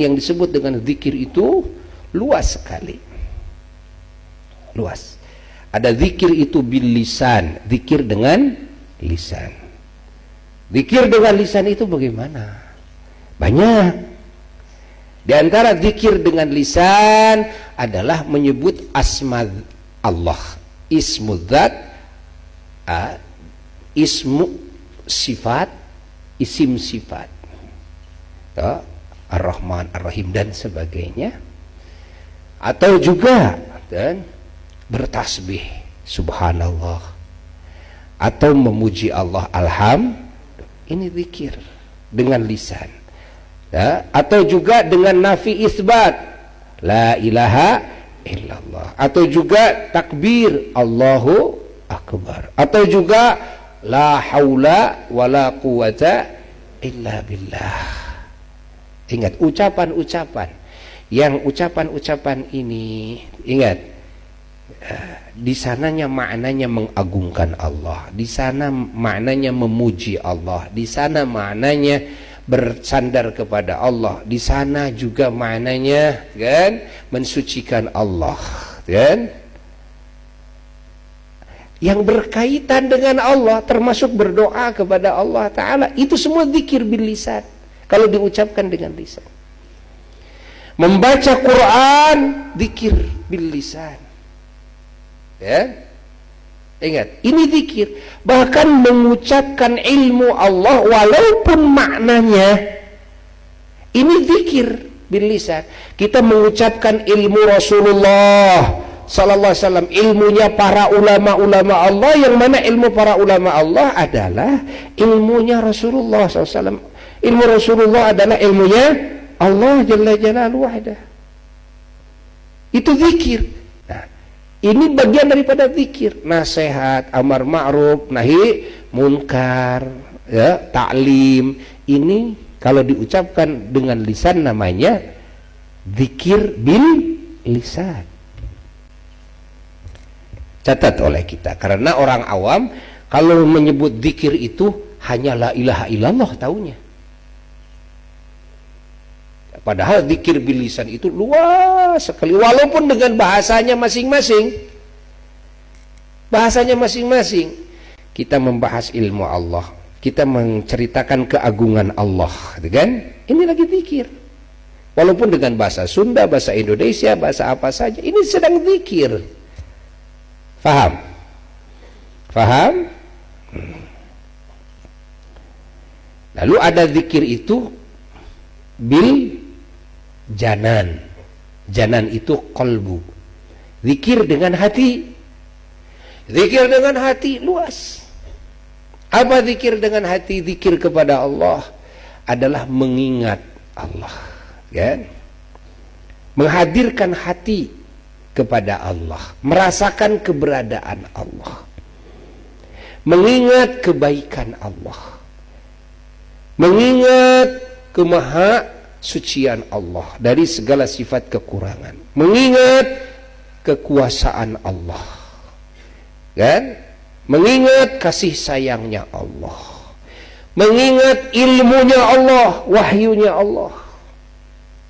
yang disebut dengan zikir itu luas sekali, luas. Ada zikir itu bil lisan, zikir dengan lisan. Zikir dengan lisan itu bagaimana? Banyak. Di antara zikir dengan lisan adalah menyebut asma Allah, ismu dzat, ismu sifat, isim sifat, Ar-Rahman, Ar-Rahim dan sebagainya. Atau juga dan bertasbih subhanallah, atau memuji Allah ini zikir dengan lisan. Atau juga dengan nafi isbat la ilaha illallah, atau juga takbir Allahu akbar, atau juga la haula wala quwata illa billah. Ingat ucapan-ucapan, yang ucapan-ucapan ini, ingat, di sananya maknanya mengagungkan Allah, di sana maknanya memuji Allah, di sana maknanya bersandar kepada Allah, di sana juga maknanya kan mensucikan Allah, kan, yang berkaitan dengan Allah, termasuk berdoa kepada Allah Ta'ala. Itu semua zikir bil lisan kalau diucapkan dengan lisan. Membaca Quran zikir bil lisan, ya. Ingat, ini zikir. Bahkan mengucapkan ilmu Allah walaupun maknanya, ini zikir bil lisan. Kita mengucapkan ilmu Rasulullah sallallahu alaihi wasallam, ilmunya para ulama-ulama Allah, yang mana ilmu para ulama Allah adalah ilmunya Rasulullah sallallahu alaihi wasallam. Ilmu Rasulullah adalah ilmunya Allah Jalla Jalaluhu wahdah. Itu zikir. Nah, ini bagian daripada zikir. Nasihat, amar ma'ruf, nahi munkar, ya, ta'lim. Ini kalau diucapkan dengan lisan namanya zikir bil lisan. Catat oleh kita, karena orang awam kalau menyebut zikir itu hanya la ilaha illallah taunya. Padahal zikir bil lisan itu luas sekali, walaupun dengan bahasanya masing-masing. Bahasanya masing-masing. Kita membahas ilmu Allah, kita menceritakan keagungan Allah, kan? Ini lagi zikir. Walaupun dengan bahasa Sunda, bahasa Indonesia, bahasa apa saja, ini sedang zikir. Faham? Faham? Lalu ada zikir itu bil janan. Janan itu kolbu. Zikir dengan hati. Zikir dengan hati luas. Apa zikir dengan hati? Zikir kepada Allah adalah mengingat Allah, kan? Menghadirkan hati kepada Allah, merasakan keberadaan Allah, mengingat kebaikan Allah, mengingat kemaha sucian Allah dari segala sifat kekurangan, mengingat kekuasaan Allah, kan? Mengingat kasih sayangnya Allah, mengingat ilmunya Allah, wahyunya Allah,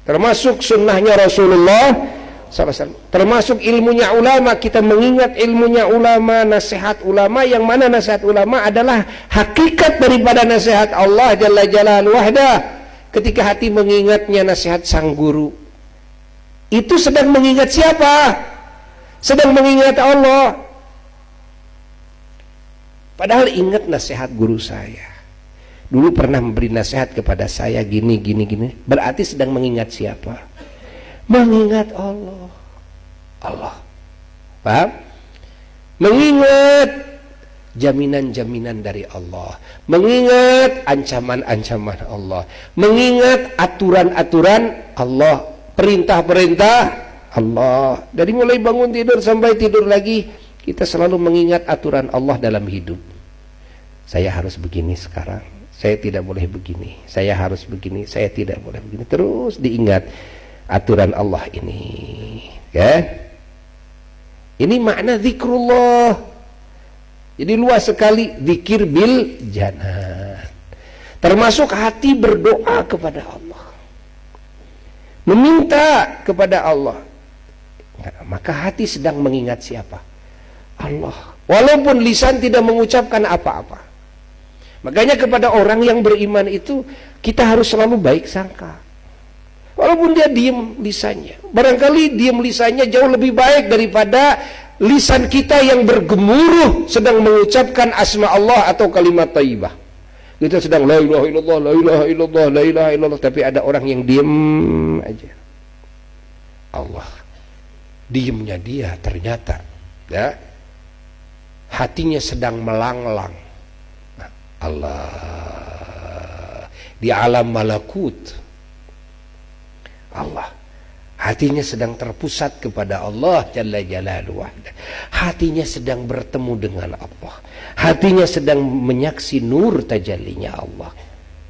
termasuk sunnahnya Rasulullah SAW, termasuk ilmunya ulama. Kita mengingat ilmunya ulama, nasihat ulama, yang mana nasihat ulama adalah hakikat daripada nasihat Allah Jalla Jalaluhu wahdah. Ketika hati mengingatnya nasihat sang guru, itu sedang mengingat siapa? Sedang mengingat Allah. Padahal ingat nasihat guru saya, dulu pernah memberi nasihat kepada saya gini, gini, gini. Berarti sedang mengingat siapa? Mengingat Allah. Allah. Paham? Mengingat jaminan-jaminan dari Allah, mengingat ancaman-ancaman Allah, mengingat aturan-aturan Allah, perintah-perintah Allah. Dari mulai bangun tidur sampai tidur lagi, kita selalu mengingat aturan Allah dalam hidup. Saya harus begini sekarang, saya tidak boleh begini, saya harus begini, saya tidak boleh begini. Terus diingat aturan Allah ini, kan? Ini makna zikrullah. Jadi luas sekali zikir bil janan. Termasuk hati berdoa kepada Allah. meminta kepada Allah. Maka hati sedang mengingat siapa? Allah. Walaupun lisan tidak mengucapkan apa-apa. Makanya kepada orang yang beriman itu kita harus selalu baik sangka. Walaupun dia diam lisannya. Barangkali diam lisannya jauh lebih baik daripada lisan kita yang bergemuruh sedang mengucapkan asma Allah atau kalimat thayyibah. Kita sedang la ilaha illallah, la ilaha illallah, la ilaha illallah, tapi ada orang yang diam aja. Allah. Diamnya dia ternyata ya hatinya sedang melanglang. Allah di alam malakut. Allah hatinya sedang terpusat kepada Allah Jalla Jalaluhu. Hatinya sedang bertemu dengan Allah. Hatinya sedang menyaksi nur tajallinya Allah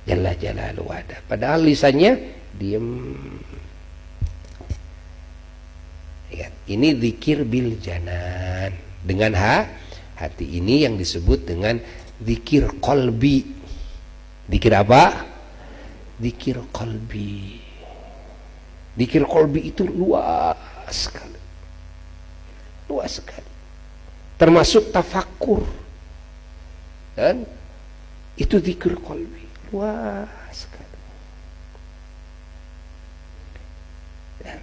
Jalla Jalaluhu. Padahal lisannya diam. Ini zikir bil janan. Dengan hati ini yang disebut dengan zikir qalbi. Zikir apa? Zikir qalbi. Zikir qalbi itu luas sekali. Luas sekali. Termasuk tafakur. Dan itu zikir qalbi. Luas sekali. Dan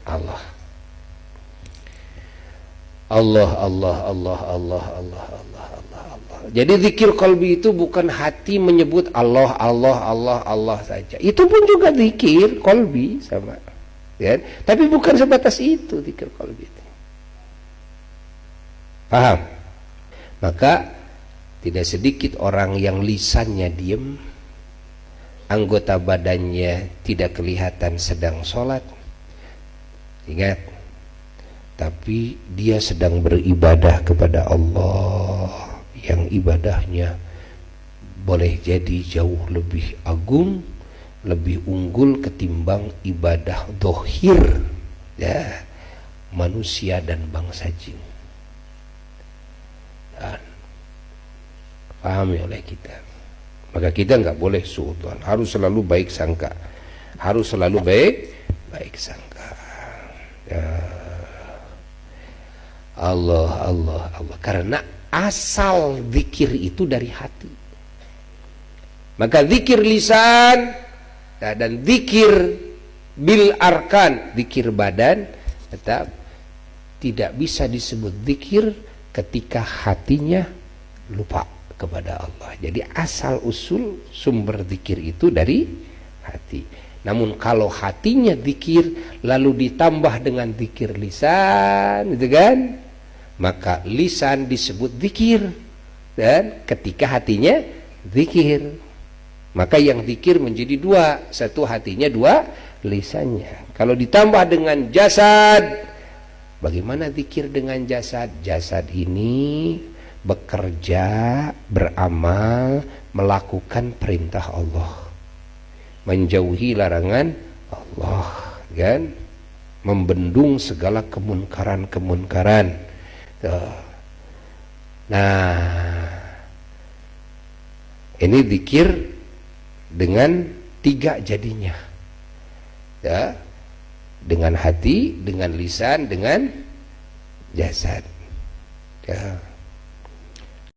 Allah. Allah, Allah, Allah, Allah, Allah, Allah, Allah, Allah. Jadi zikir qalbi itu bukan hati menyebut Allah, Allah, Allah, Allah saja. Itu pun juga zikir qalbi sama. Ya? Tapi bukan sebatas itu zikir qalbi itu. Paham? Maka tidak sedikit orang yang lisannya diam, anggota badannya tidak kelihatan sedang sholat. Ingat, tapi dia sedang beribadah kepada Allah yang ibadahnya boleh jadi jauh lebih agung, lebih unggul ketimbang ibadah dohir ya manusia dan bangsa jin. Dan pahami oleh kita. Maka kita nggak boleh suudzon, harus selalu baik sangka, harus selalu baik sangka. Ya. Allah, Allah, Allah. Karena asal zikir itu dari hati. Maka zikir lisan dan zikir bil arkan, zikir badan tetap tidak bisa disebut zikir ketika hatinya lupa kepada Allah. Jadi asal usul sumber zikir itu dari hati. Namun kalau hatinya zikir lalu ditambah dengan zikir lisan, gitu kan? Maka lisan disebut zikir dan ketika hatinya zikir. Maka yang zikir menjadi dua, satu hatinya, dua lisannya. Kalau ditambah dengan jasad, bagaimana zikir dengan jasad? Jasad ini bekerja, beramal, melakukan perintah Allah, menjauhi larangan Allah, kan? Membendung segala kemunkaran-kemunkaran. Nah, ini zikir dengan tiga jadinya, ya, dengan hati, dengan lisan, dengan jasad. Ya.